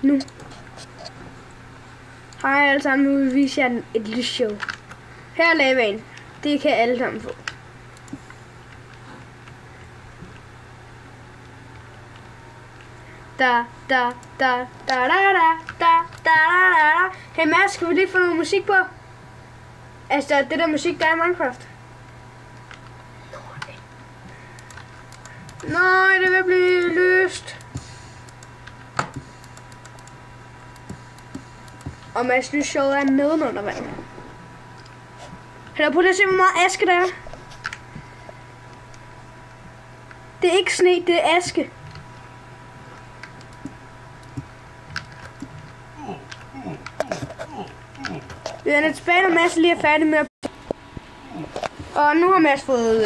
Nu. Hej alle sammen, nu vil vi vise jer et lysshow. Her er lavaen. Det kan alle sammen få. Da. Hey Mads, skal vi lige få noget musik på? Altså det der musik, der er i Minecraft. Nej, det vil blive løst. Og Mads lysshow er nedenunder vand. Prøv lige at se, hvor meget aske der er. Det er ikke sne, det er aske. Vi er lidt tilbage, når Mads lige er færdig med at... Og nu har Mads fået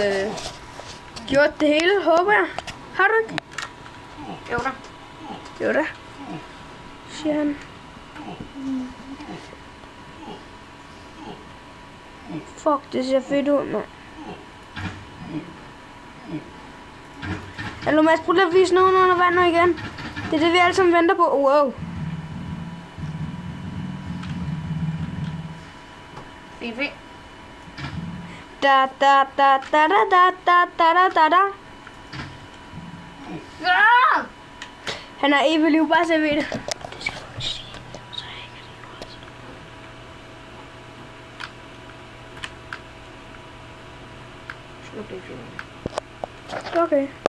gjort det hele, håber jeg. Har du ikke? Jo da. Jo da. Siger han. Fuck, det ser fedt ud, mand. Hallo Mads, prøv lige at vise nogen under vandet igen. Det er det, vi alle sammen venter på. Wow. Fint. Da. Ah! Han har evigt liv, bare så jeg ved det. Det skal du sige, så jeg ikke har det. Sluk det, Okay.